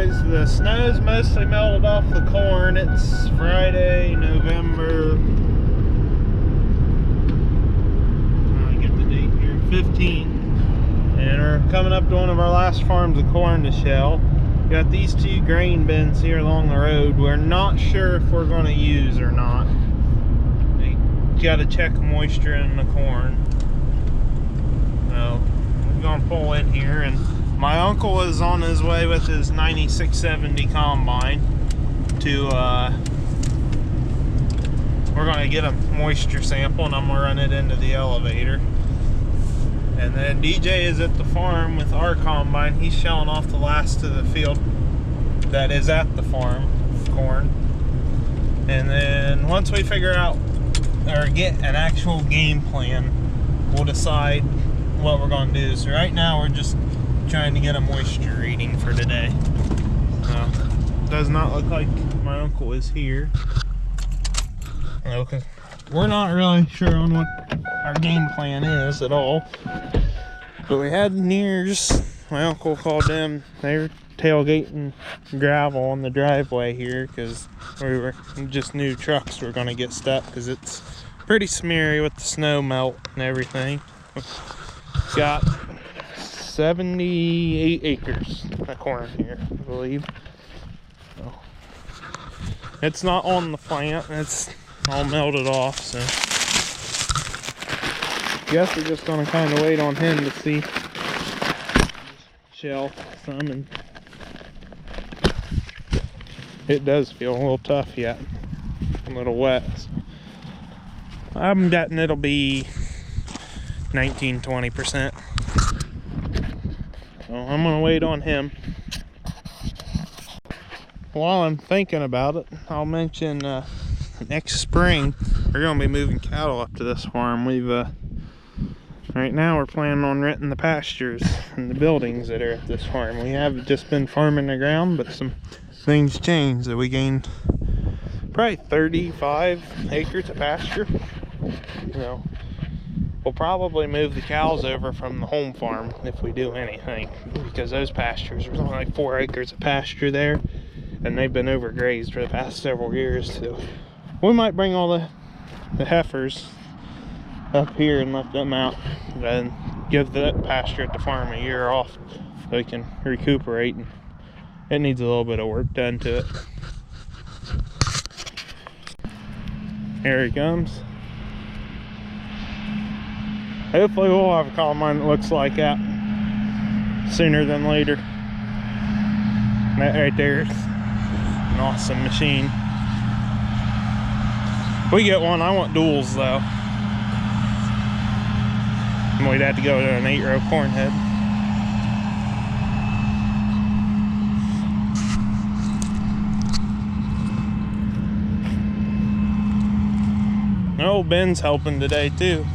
guys, the snow's mostly melted off the corn. It's Friday, November, I get the date here, 15th, and we're coming up to one of our last farms of corn to shell. Got these two grain bins here along the road. We're not sure if we're going to use or not. We got to check moisture in the corn. So we're going to pull in here, and my uncle is on his way with his 9670 combine to, we're going to get a moisture sample, and I'm going to run it into the elevator. And then DJ is at the farm with our combine. He's shelling off the last of the field that is at the farm, corn. And then once we figure out or get an actual game plan, we'll decide what we're going to do. So right now we're just trying to get a moisture reading for today. Does not look like my uncle is here. Okay. We're not really sure on what our game plan is at all. But we had Nears. My uncle called them. They were tailgating gravel on the driveway here because we just knew trucks were going to get stuck because it's pretty smeary with the snow melt and everything. Got 78 acres of corn here, I believe. So, it's not on the plant. It's all melted off, so guess we're just gonna kind of wait on him to see shell some, and it does feel a little tough yet, a little wet. So I'm betting it'll be 19-20%. So I'm gonna wait on him. While I'm thinking about it, I'll mention next spring we're gonna be moving cattle up to this farm. We've right now we're planning on renting the pastures and the buildings that are at this farm. We have just been farming the ground, but some things changed, that we gained probably 35 acres of pasture. So we'll probably move the cows over from the home farm if we do anything, because those pastures, there's only like 4 acres of pasture there, and they've been overgrazed for the past several years. So we might bring all the heifers up here and let them out and give that pasture at the farm a year off so they can recuperate. And it needs a little bit of work done to it. Here he comes. Hopefully we'll have a combine that looks like that sooner than later. That right there is an awesome machine. If we get one, I want duals though. We'd have to go to an 8-row corn head. Oh, Ben's helping today too.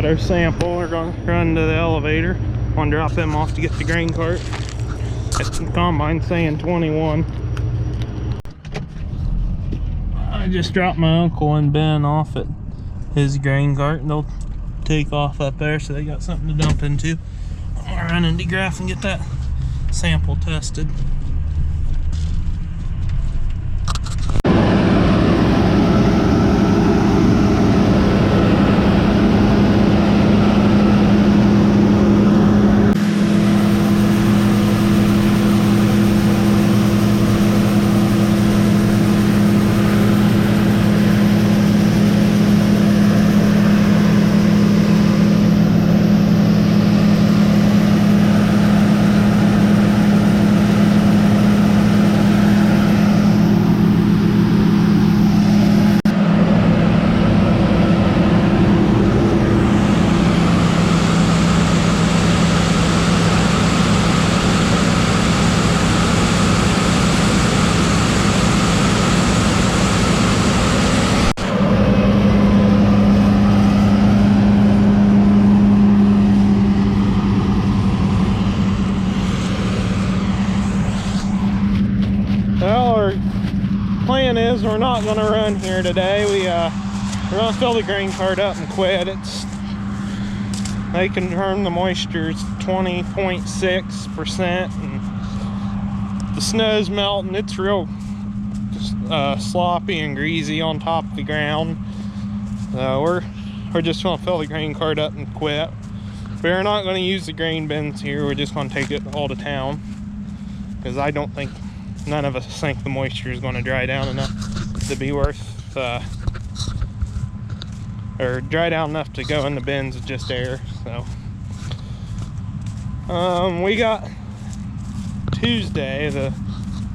got our sample. We're gonna run to the elevator. Want to drop him off to get the grain cart. At the combine saying 21. I just dropped my uncle and Ben off at his grain cart, and they'll take off up there, so they got something to dump into. I'm gonna run into Graf and get that sample tested. Well, our plan is we're not going to run here today. We're going to fill the grain cart up and quit. They confirm the moisture is 20.6%, and the snow's melting. It's real sloppy and greasy on top of the ground. We're just going to fill the grain cart up and quit. We're not going to use the grain bins here. We're just going to take it all to town, because I don't think, none of us think the moisture is going to dry down enough to be worth, or dry down enough to go in the bins with just air. So, we got Tuesday the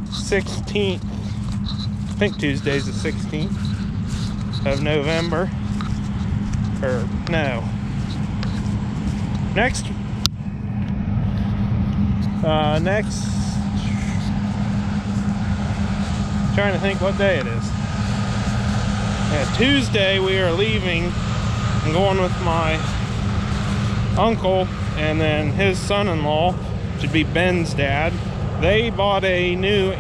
16th, I think Tuesday's the 16th of November, or no, next trying to think what day it is. Yeah, Tuesday we are leaving and going with my uncle and then his son-in-law, should be Ben's dad. They bought a new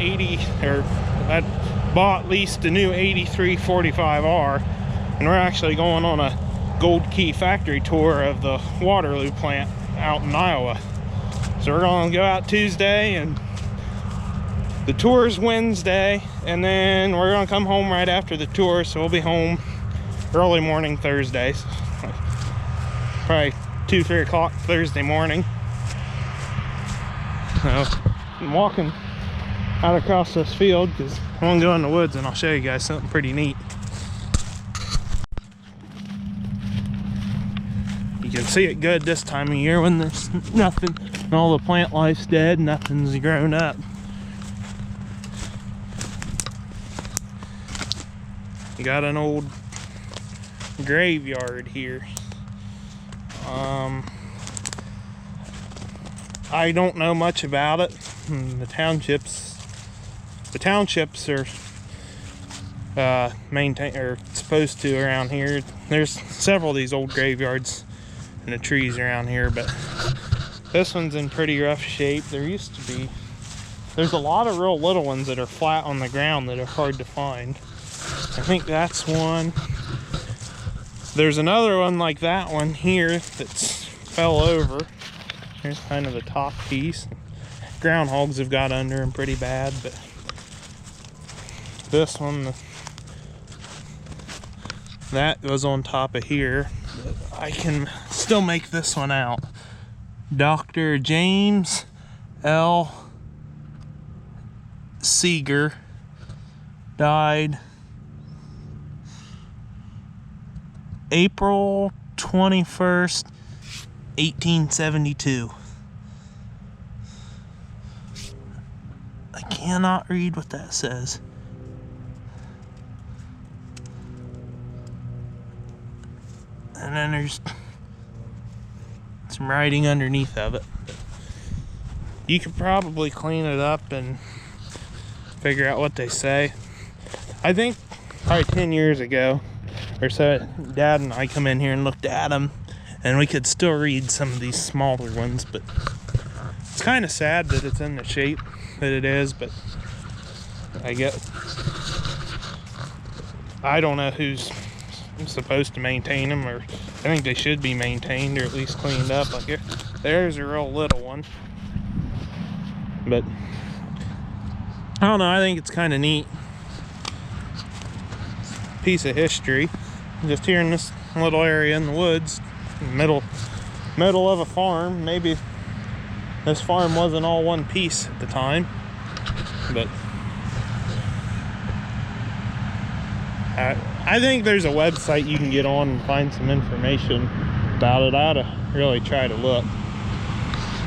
leased a new 8345R, and we're actually going on a Gold Key factory tour of the Waterloo plant out in Iowa. So we're gonna go out Tuesday, and the tour's Wednesday, and then we're gonna come home right after the tour, so we'll be home early morning Thursday, so probably 2-3 o'clock Thursday morning. So I'm walking out across this field because I want to go in the woods, and I'll show you guys something pretty neat. You can see it good this time of year when there's nothing, and all the plant life's dead, nothing's grown up. You got an old graveyard here. I don't know much about it. The townships are maintained, or supposed to, around here. There's several of these old graveyards and the trees around here, but this one's in pretty rough shape. There's a lot of real little ones that are flat on the ground that are hard to find. I think that's one. There's another one like that one here that's fell over. Here's kind of the top piece. Groundhogs have got under them pretty bad, but this one, that goes on top of here. I can still make this one out. Dr. James L. Seeger died April 21st, 1872. I cannot read what that says. And then there's some writing underneath of it. You could probably clean it up and figure out what they say. I think probably 10 years ago or so, Dad and I come in here and looked at them, and we could still read some of these smaller ones, but it's kind of sad that it's in the shape that it is. But I don't know who's supposed to maintain them, or I think they should be maintained or at least cleaned up. Like there's a real little one, but I don't know, I think it's kind of neat piece of history just here in this little area in the woods, middle of a farm. Maybe this farm wasn't all one piece at the time, but I think there's a website you can get on and find some information about it. I ought to really try to look.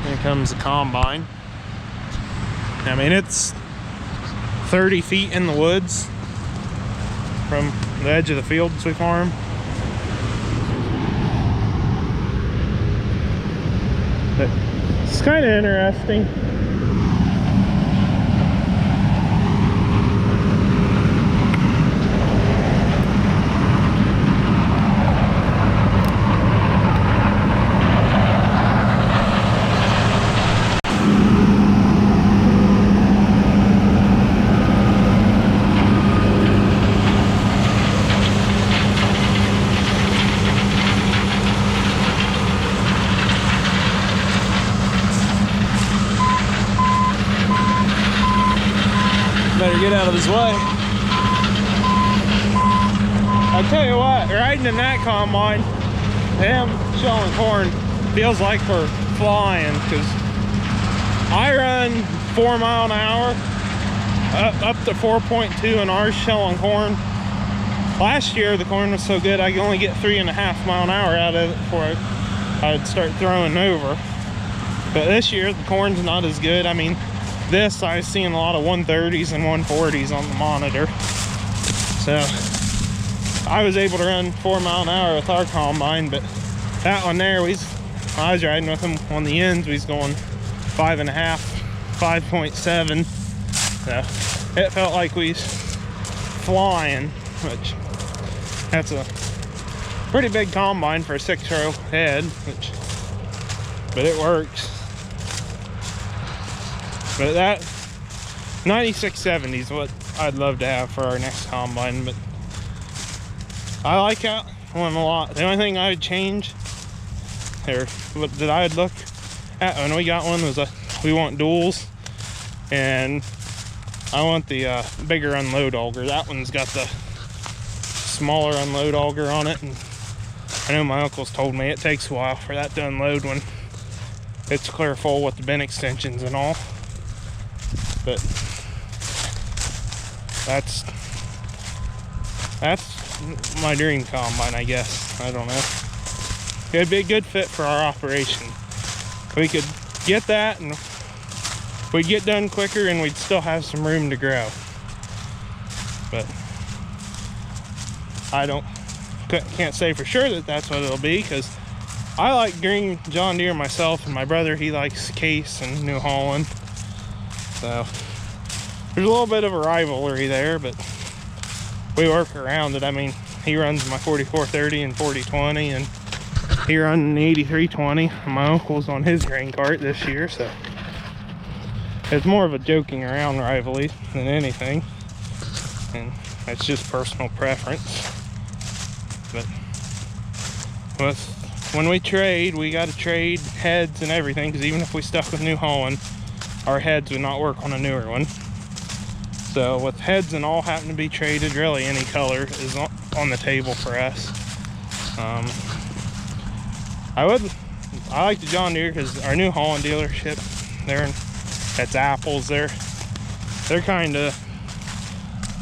Here comes the combine. I mean, it's 30 feet in the woods from the edge of the fields we farm. But it's kind of interesting. Better get out of his way. I tell you what, riding in that combine, him shelling corn feels like we're flying, because I run 4 mile an hour up to 4.2 in ours shelling corn. Last year the corn was so good I could only get 3.5 mile an hour out of it before I'd start throwing over. But this year the corn's not as good. I mean, this I was seeing a lot of 130s and 140s on the monitor, so I was able to run 4 mile an hour with our combine. But that one there, I was riding with him on the ends, we was going 5.5, 5.7, so it felt like we was flying, which that's a pretty big combine for a 6-row head, but it works. But that 9670 is what I'd love to have for our next combine. But I like that one a lot. The only thing I would change, or that I would look at when we got one, was we want duals, and I want the bigger unload auger. That one's got the smaller unload auger on it, and I know my uncle's told me it takes a while for that to unload when it's clear full with the bin extensions and all. But that's my dream combine, I guess. I don't know. It'd be a good fit for our operation. We could get that and we'd get done quicker, and we'd still have some room to grow. But can't say for sure that that's what it'll be, because I like green John Deere myself, and my brother, he likes Case and New Holland. So there's a little bit of a rivalry there, but we work around it. I mean, he runs my 4430 and 4020, and he runs the 8320. My uncle's on his grain cart this year, so it's more of a joking around rivalry than anything, and that's just personal preference. But when we trade, we got to trade heads and everything, because even if we stuck with New Holland, our heads would not work on a newer one. So with heads and all happen to be traded, really any color is on the table for us. I like the John Deere because our New Holland dealership, that's Apples. They're kind of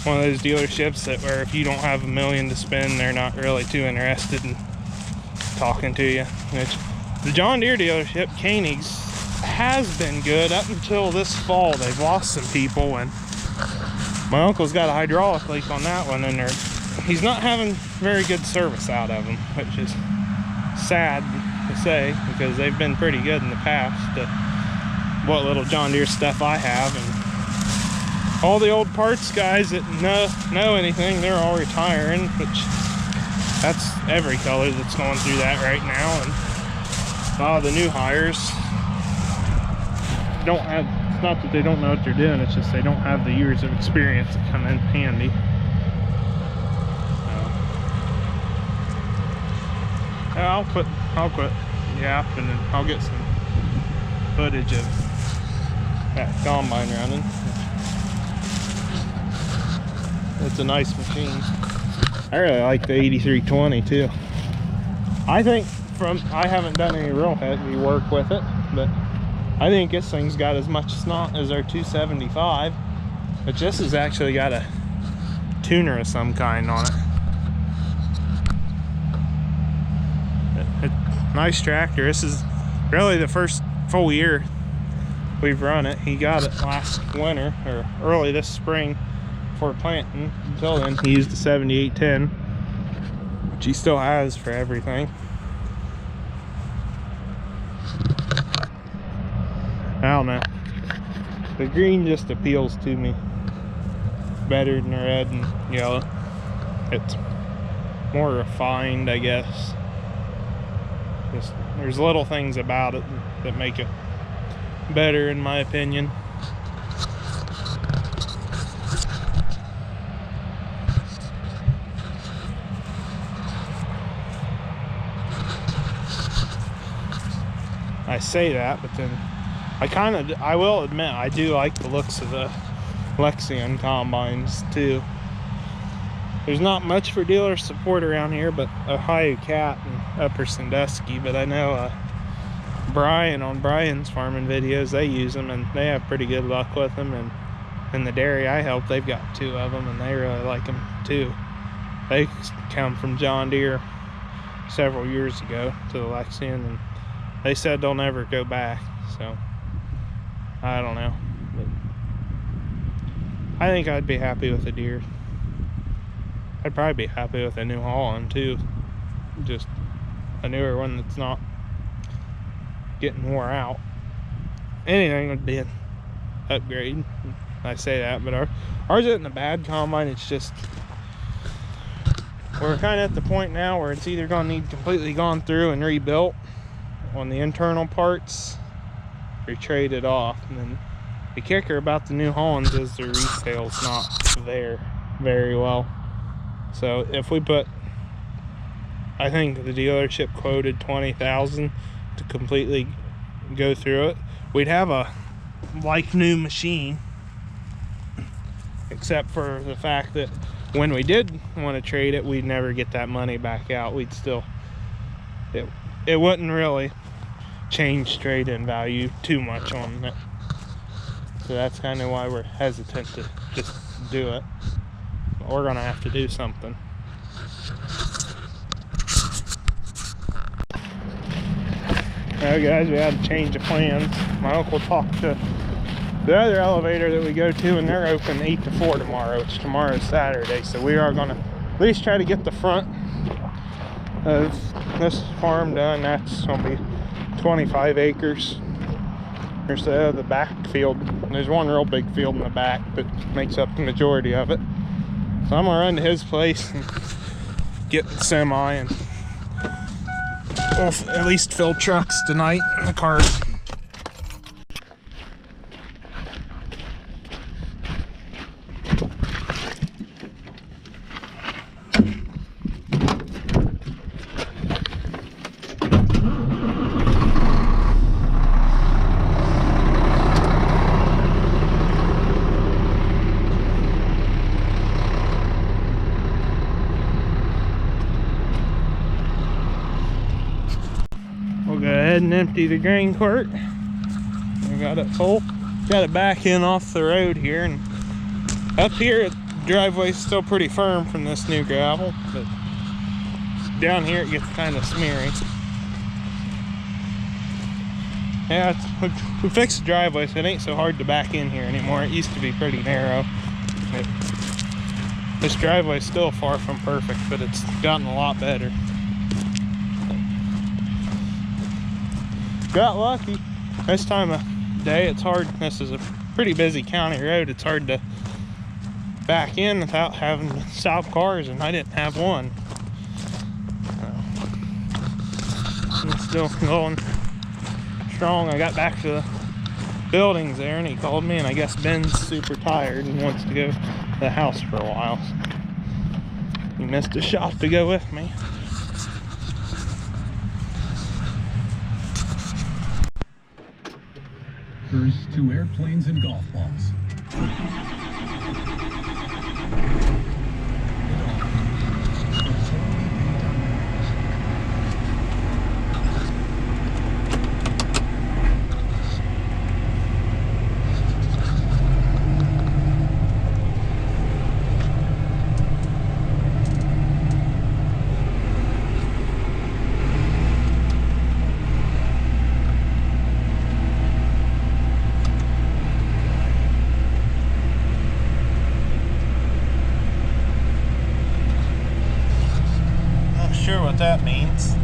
one of those dealerships that where if you don't have $1 million to spend, they're not really too interested in talking to you. The John Deere dealership, Koenig's, has been good up until this fall. They've lost some people, and my uncle's got a hydraulic leak on that one, and he's not having very good service out of them, which is sad to say, because they've been pretty good in the past. What little John Deere stuff I have, and all the old parts guys that know anything, they're all retiring, which that's every color that's going through that right now. And A lot of the new hires don't have, it's not that they don't know what they're doing, it's just they don't have the years of experience that come in handy. So, I'll quit yapping and I'll get some footage of that combine running. It's a nice machine. I really like the 8320 too. I think I haven't done any real heavy work with it, but I think this thing's got as much snot as our 275, but this has actually got a tuner of some kind on it. Nice tractor. This is really the first full year we've run it. He got it last winter or early this spring for planting. Until then he used the 7810, which he still has for everything. I don't know, the green just appeals to me better than the red and yellow. It's more refined, I guess. Just, there's little things about it that make it better in my opinion. I say that, but then I will admit I do like the looks of the Lexion combines too. There's not much for dealer support around here but Ohio Cat and Upper Sandusky, but I know Brian on Brian's farming videos, they use them and they have pretty good luck with them, and in the dairy I help, they've got 2 of them and they really like them too. They come from John Deere several years ago to the Lexion, and they said they'll never go back, so I don't know, but I think I'd be happy with a Deere. I'd probably be happy with a New Holland too, just a newer one that's not getting wore out. Anything would be an upgrade. I say that, but ours isn't a bad combine. It's just we're kind of at the point now where it's either going to need completely gone through and rebuilt on the internal parts, or trade it off. And then the kicker about the New Hollands is the resale's not there very well. So if we put, I think the dealership quoted $20,000 to completely go through it, we'd have a like new machine, except for the fact that when we did want to trade it, we'd never get that money back out. We'd still, it wouldn't really change trade-in value too much on it. So that's kind of why we're hesitant to just do it. But we're gonna have to do something. Alright guys, we had a change of plans. My uncle talked to the other elevator that we go to, and they're open 8 to 4 tomorrow, which tomorrow's Saturday. So we are gonna at least try to get the front of this farm done. That's gonna be 25 acres or so. The back field, there's one real big field in the back that makes up the majority of it. So I'm gonna run to his place and get the semi, and we'll at least fill trucks tonight in the cars. We'll go ahead and empty the grain cart. We got it full. Got it back in off the road here, and up here the driveway's still pretty firm from this new gravel, but down here it gets kind of smeary. Yeah, we fixed the driveway, so it ain't so hard to back in here anymore. It used to be pretty narrow. This driveway's still far from perfect, but it's gotten a lot better. Got lucky. This time of day it's hard. This is a pretty busy county road. It's hard to back in without having to stop cars, and I didn't have one. So, I'm still going strong. I got back to the buildings there and he called me, and I guess Ben's super tired and wants to go to the house for a while. He missed a shot to go with me. First, 2 airplanes and golf balls. Sure what that means.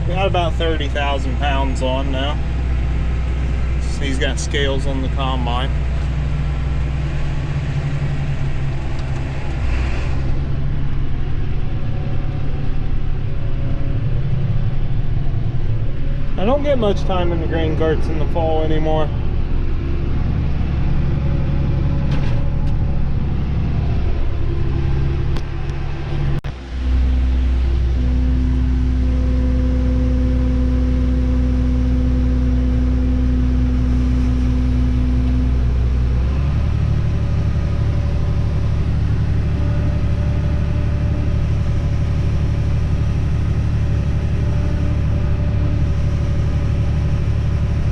Got about 30,000 pounds on now. So he's got scales on the combine. I don't get much time in the grain carts in the fall anymore.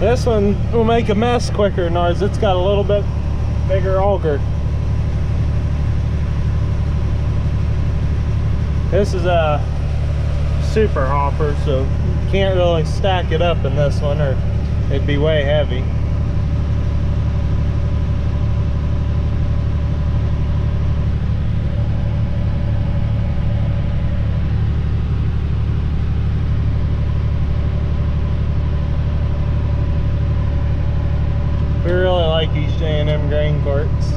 This one will make a mess quicker than ours. It's got a little bit bigger auger. This is a super hopper, so you can't really stack it up in this one or it'd be way heavy. We really like these J&M grain carts.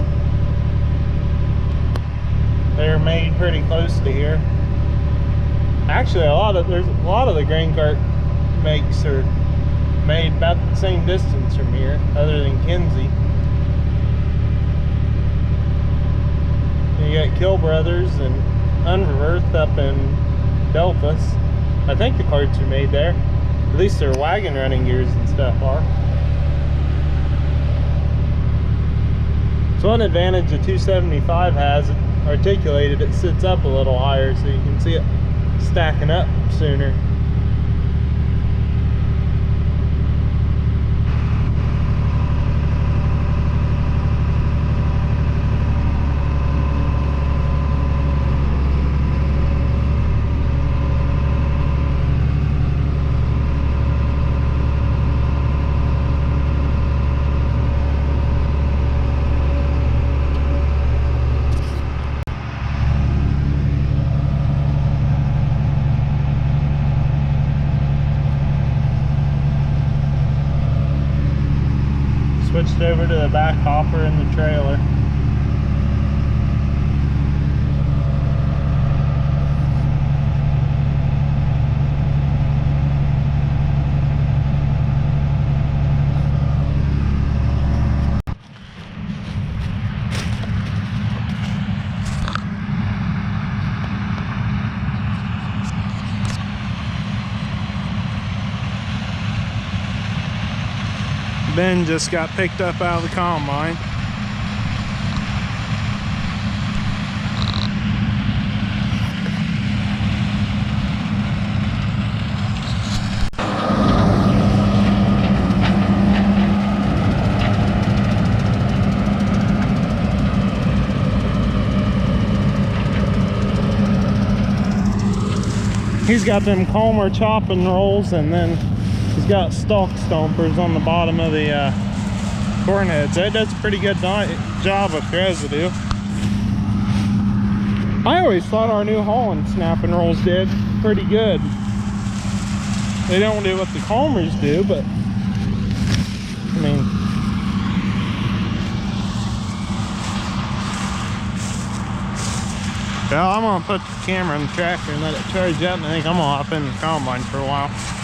They're made pretty close to here. Actually, there's a lot of the grain cart makes are made about the same distance from here, other than Kinsey. You got Kill Brothers and Unverth up in Delphus. I think the carts are made there. At least their wagon running gears and stuff are. So one advantage the 275 has, articulated, it sits up a little higher so you can see it stacking up sooner. Switched over to the back hopper in the trailer. Ben just got picked up out of the combine. He's got them Calmer chopping rolls, and then he's got stalk stompers on the bottom of the corn heads. That does a pretty good job with residue. I always thought our New Holland snapping rolls did pretty good. They don't do what the Calmers do, but I mean, Well, I'm gonna put the camera in the tractor and let it charge up, and I think I'm gonna hop in the combine for a while.